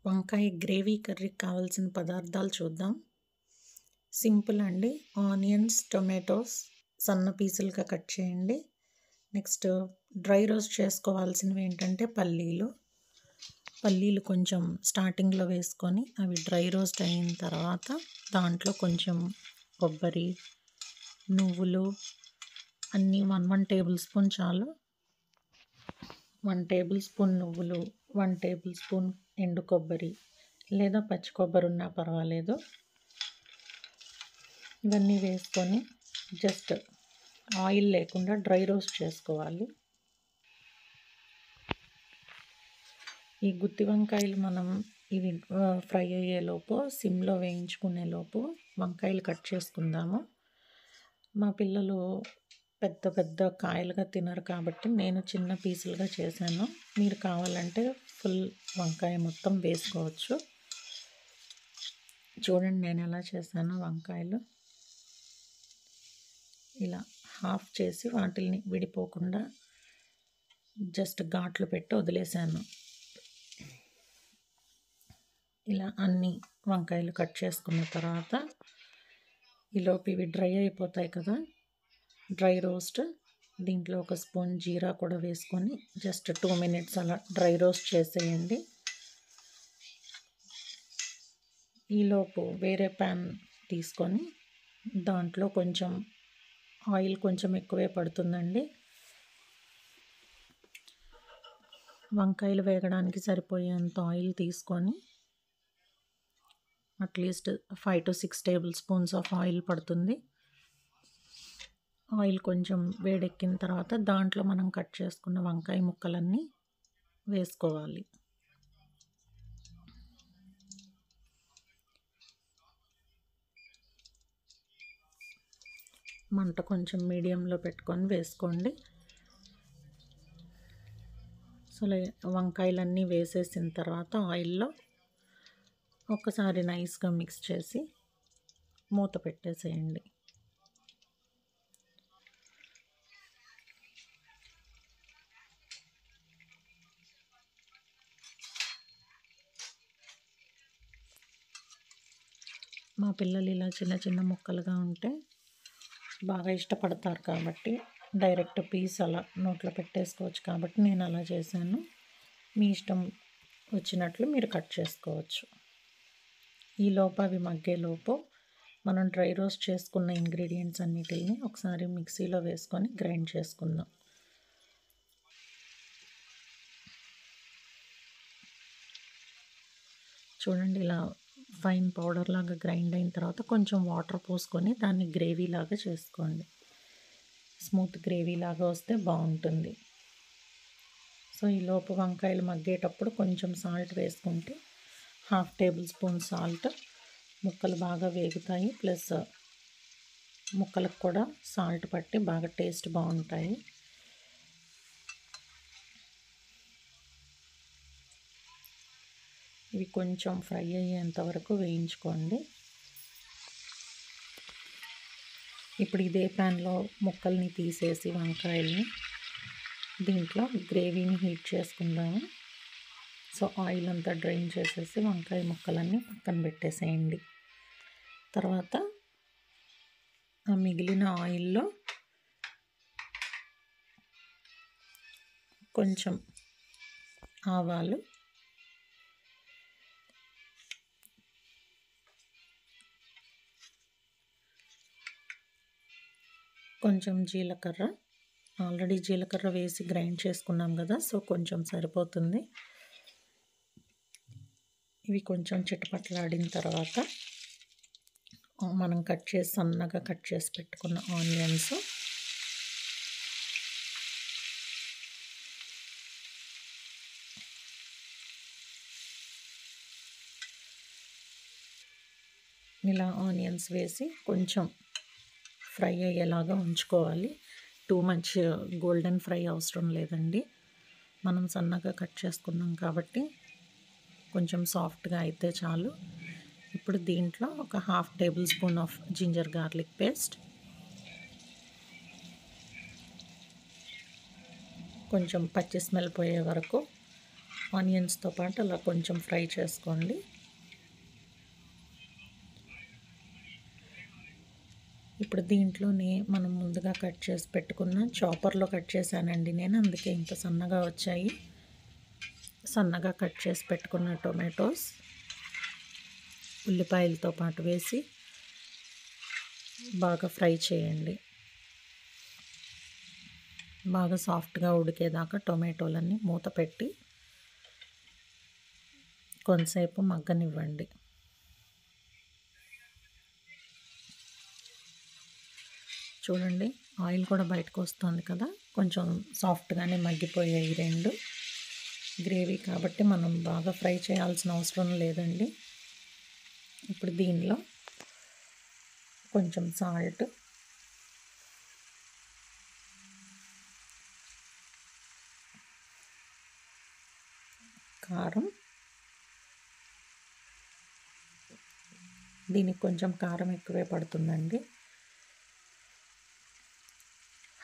వంకాయ గ్రేవీ కర్రీకి కావాల్సిన పదార్థాలు చూద్దాం. సింపుల్ అండి. ఆనియన్స్, టొమాటోస్ సన్న పీసులుగా కట్ చేయండి. నెక్స్ట్ డ్రై రోస్ట్ చేసుకోవాల్సినవి ఏంటంటే పల్లీలు కొంచెం స్టార్టింగ్లో వేసుకొని అవి డ్రై రోస్ట్ అయిన తర్వాత దాంట్లో కొంచెం కొబ్బరి, నువ్వులు అన్నీ 1 టేబుల్ స్పూన్ చాలు. 1 టేబుల్ స్పూన్ నువ్వులు, 1 టేబుల్ స్పూన్ ఎండు కొబ్బరి లేదా పచ్చి కొబ్బరి ఉన్నా పర్వాలేదు. ఇవన్నీ వేసుకొని జస్ట్ ఆయిల్ లేకుండా డ్రై రోస్ట్ చేసుకోవాలి. ఈ గుత్తి వంకాయలు మనం ఇవి ఫ్రై అయ్యేలోపు సిమ్లో వేయించుకునేలోపు వంకాయలు కట్ చేసుకుందాము. మా పిల్లలు పెద్ద పెద్ద కాయలుగా తినరు కాబట్టి నేను చిన్న పీసులుగా చేశాను. మీరు కావాలంటే ఫుల్ వంకాయ మొత్తం వేసుకోవచ్చు. చూడండి నేను ఎలా చేశాను. వంకాయలు ఇలా హాఫ్ చేసి వాటిని విడిపోకుండా జస్ట్ ఘాట్లు పెట్టి వదిలేసాను. ఇలా అన్ని వంకాయలు కట్ చేసుకున్న తర్వాత ఈలోపు ఇవి డ్రై అయిపోతాయి కదా, డ్రై రోస్ట్. దీంట్లో ఒక స్పూన్ జీరా కూడా వేసుకొని జస్ట్ 2 మినిట్స్ అలా డ్రై రోస్ట్ చేసేయండి. ఈలోపు వేరే ప్యాన్ తీసుకొని దాంట్లో కొంచెం ఆయిల్ కొంచెం ఎక్కువే పడుతుందండి. వంకాయలు వేగడానికి సరిపోయేంత ఆయిల్ తీసుకొని at least 5 to 6 table spoons of oil పడుతుంది. ఆయిల్ కొంచెం వేడెక్కిన తర్వాత దాంట్లో మనం కట్ చేసుకున్న వంకాయ ముక్కలన్నీ వేసుకోవాలి. మంట కొంచెం మీడియంలో పెట్టుకొని వేసుకోండి. సో వంకాయలన్నీ వేసేసిన తర్వాత ఆయిల్లో ఒక్కసారి నైస్గా మిక్స్ చేసి మూత పెట్టేసేయండి. మా పిల్లలు ఇలా చిన్న చిన్న ముక్కలుగా ఉంటే బాగా ఇష్టపడతారు కాబట్టి డైరెక్ట్ పీస్ అలా నోట్లో పెట్టేసుకోవచ్చు కాబట్టి నేను అలా చేశాను. మీ ఇష్టం వచ్చినట్లు మీరు కట్ చేసుకోవచ్చు. ఈలోపు అవి మగ్గేలోపు మనం డ్రై రోస్ట్ చేసుకున్న ఇంగ్రీడియంట్స్ అన్నిటిని ఒకసారి మిక్సీలో వేసుకొని గ్రైండ్ చేసుకుందాం. చూడండి ఇలా ఫైన్ పౌడర్ లాగా గ్రైండ్ అయిన తర్వాత కొంచెం వాటర్ పోసుకొని దాన్ని గ్రేవీ లాగా చేసుకోండి. స్మూత్ గ్రేవీ లాగా వస్తే బాగుంటుంది. సో ఈలోపు వంకాయలు మగ్గేటప్పుడు కొంచెం సాల్ట్ వేసుకుంటే 1/2 టేబుల్ స్పూన్ సాల్ట్, ముక్కలు బాగా వేగుతాయి. ప్లస్ ముక్కలకు కూడా సాల్ట్ పట్టి బాగా టేస్ట్ బాగుంటాయి. ఇవి కొంచెం ఫ్రై అయ్యేంత వరకు వేయించుకోండి. ఇప్పుడు ఇదే ప్యాన్లో ముక్కల్ని తీసేసి వంకాయల్ని దీంట్లో గ్రేవీని హీట్ చేసుకుందాము. సో ఆయిల్ అంతా డ్రైన్ చేసేసి వంకాయ ముక్కలన్నీ పక్కన పెట్టేసేయండి. తర్వాత ఆ మిగిలిన ఆయిల్లో కొంచెం ఆవాలు, కొంచెం జీలకర్ర, ఆల్రెడీ జీలకర్ర వేసి గ్రైండ్ చేసుకున్నాం కదా, సో కొంచెం సరిపోతుంది. ఇవి కొంచెం చిటపట్లాడిన తర్వాత మనం సన్నగా కట్ చేసి పెట్టుకున్న ఆనియన్స్, ఇలా ఆనియన్స్ వేసి కొంచెం ఫ్రై అయ్యేలాగా ఉంచుకోవాలి. టూ మచ్ గోల్డెన్ ఫ్రై అవసరం లేదండి. మనం సన్నగా కట్ చేసుకున్నాం కాబట్టి కొంచెం సాఫ్ట్గా అయితే చాలు. ఇప్పుడు దీంట్లో ఒక 1/2 tablespoon of ginger garlic paste, కొంచెం పచ్చి స్మెల్ పోయే వరకు ఆనియన్స్తో పాటు అలా కొంచెం ఫ్రై చేసుకోండి. ఇప్పుడు దీంట్లోనే మనం ముందుగా కట్ చేసి పెట్టుకున్న చాపర్లో కట్ చేశానండి నేను, అందుకే ఇంత సన్నగా వచ్చాయి. సన్నగా కట్ చేసి పెట్టుకున్న టొమాటోస్ ఉల్లిపాయలతో పాటు వేసి బాగా ఫ్రై చేయండి. బాగా సాఫ్ట్గా ఉడికేదాకా టొమాటోలన్నీ మూత పెట్టి కొంతసేపు మగ్గనివ్వండి. చూడండి ఆయిల్ కూడా బయటకు వస్తుంది కదా, కొంచెం సాఫ్ట్గానే మగ్గిపోయాయి రెండు. గ్రేవీ కాబట్టి మనం బాగా ఫ్రై చేయాల్సిన అవసరం లేదండి. ఇప్పుడు దీనిలో కొంచెం సాల్ట్, కారం, దీనికి కొంచెం కారం ఎక్కువే పడుతుందండి.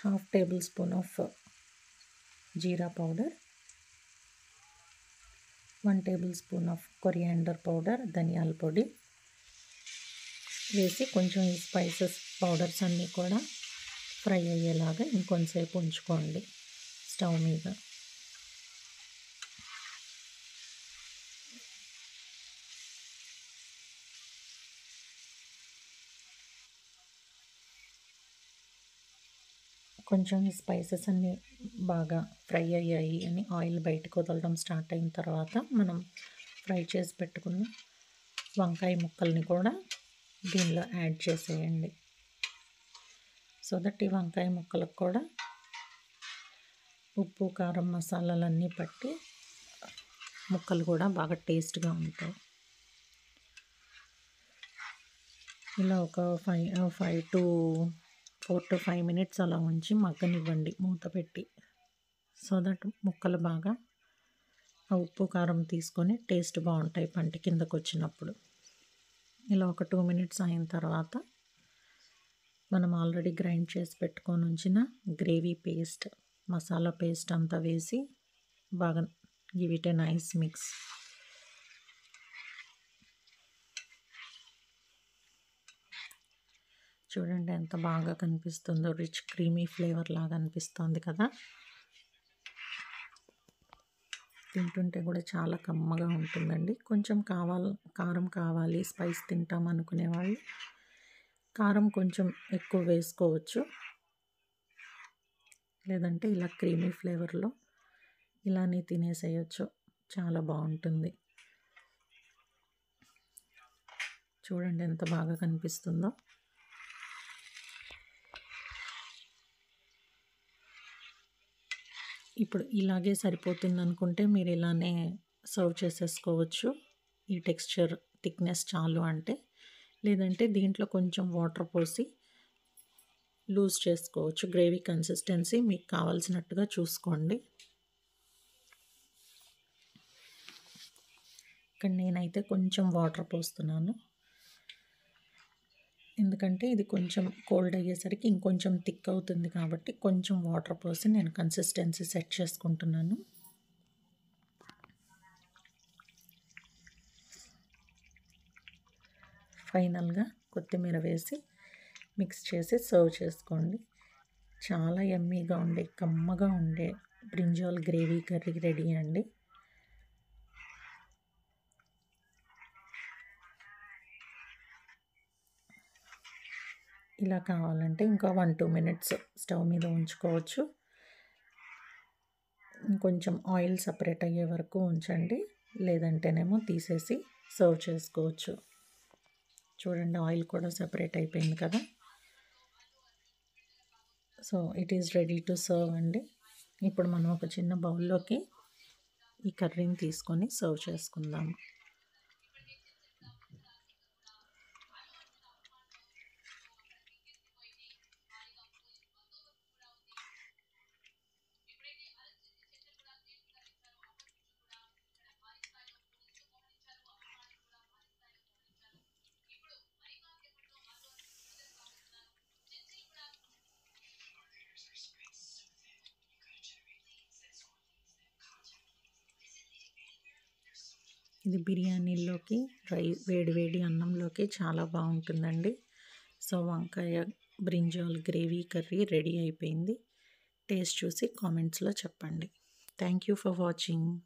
1/2 tablespoon of jeera powder, 1 table spoon of coriander powder, ధనియాల పొడి వేసి కొంచెం ఈ స్పైసెస్ పౌడర్స్ అన్నీ కూడా ఫ్రై అయ్యేలాగా ఇంకొంతసేపు ఉంచుకోండి స్టవ్ మీద. కొంచెం ఈ స్పైసెస్ అన్నీ బాగా ఫ్రై అయ్యాయి అని ఆయిల్ బయటకు వదలడం స్టార్ట్ అయిన తర్వాత మనం ఫ్రై చేసి పెట్టుకున్న వంకాయ ముక్కల్ని కూడా దీనిలో యాడ్ చేసేయండి. సో దట్ ఈ వంకాయ ముక్కలకు కూడా ఉప్పు కారం మసాలాలన్నీ పట్టి ముక్కలు కూడా బాగా టేస్ట్గా ఉంటాయి. ఇలా ఒక 4 to 5 మినిట్స్ అలా ఉంచి మగ్గనివ్వండి మూత పెట్టి. సో దట్ ముక్కలు బాగా ఆ ఉప్పు కారం తీసుకొని టేస్ట్ బాగుంటాయి పంట కిందకు వచ్చినప్పుడు. ఇలా ఒక 2 మినిట్స్ అయిన తర్వాత మనం ఆల్రెడీ గ్రైండ్ చేసి పెట్టుకొని ఉంచిన గ్రేవీ పేస్ట్, మసాలా పేస్ట్ అంతా వేసి బాగా give it a nice mix. చూడండి ఎంత బాగా కనిపిస్తుందో, రిచ్ క్రీమీ ఫ్లేవర్ లాగా అనిపిస్తుంది కదా. తింటుంటే కూడా చాలా కమ్మగా ఉంటుందండి. కొంచెం కారం కావాలి, స్పైస్ తింటాం అనుకునే వాళ్ళు కారం కొంచెం ఎక్కువ వేసుకోవచ్చు. లేదంటే ఇలా క్రీమీ ఫ్లేవర్లో ఇలానే తినేసేయచ్చు, చాలా బాగుంటుంది. చూడండి ఎంత బాగా కనిపిస్తుందో. ఇప్పుడు ఇలాగే సరిపోతుంది అనుకుంటే మీరు ఇలానే సర్వ్ చేసేసుకోవచ్చు. ఈ టెక్స్చర్ థిక్నెస్ చాలు అంటే, లేదంటే దీంట్లో కొంచెం వాటర్ పోసి లూజ్ చేసుకోవచ్చు. గ్రేవీ కన్సిస్టెన్సీ మీకు కావాల్సినట్టుగా చూసుకోండి. ఇక్కడ నేనైతే కొంచెం వాటర్ పోస్తున్నాను, ఎందుకంటే ఇది కొంచెం కోల్డ్ అయ్యేసరికి ఇంకొంచెం థిక్ అవుతుంది కాబట్టి కొంచెం వాటర్ పోసి నేను కన్సిస్టెన్సీ సెట్ చేసుకుంటున్నాను. ఫైనల్గా కొత్తిమీర వేసి మిక్స్ చేసి సర్వ్ చేసుకోండి. చాలా యమ్మీగా ఉండే కమ్మగా ఉండే బ్రింజాల్ గ్రేవీ కర్రీ రెడీ అండి. ఇలా కావాలంటే ఇంకా 1-2 మినిట్స్ స్టవ్ మీద ఉంచుకోవచ్చు. ఇంకొంచెం ఆయిల్ సపరేట్ అయ్యే వరకు ఉంచండి, లేదంటేనేమో తీసేసి సర్వ్ చేసుకోవచ్చు. చూడండి ఆయిల్ కూడా సపరేట్ అయిపోయింది కదా. So it is ready to serve అండి. ఇప్పుడు మనం ఒక చిన్న బౌల్లోకి ఈ కర్రీని తీసుకొని సర్వ్ చేసుకుందాము. ఇది బిర్యానీలోకి వేడి వేడి అన్నంలోకి చాలా బాగుంటుందండి. సో వంకాయ బ్రింజాల్ గ్రేవీ కర్రీ రెడీ అయిపోయింది. టేస్ట్ చూసి కామెంట్స్లో చెప్పండి. Thank you for watching.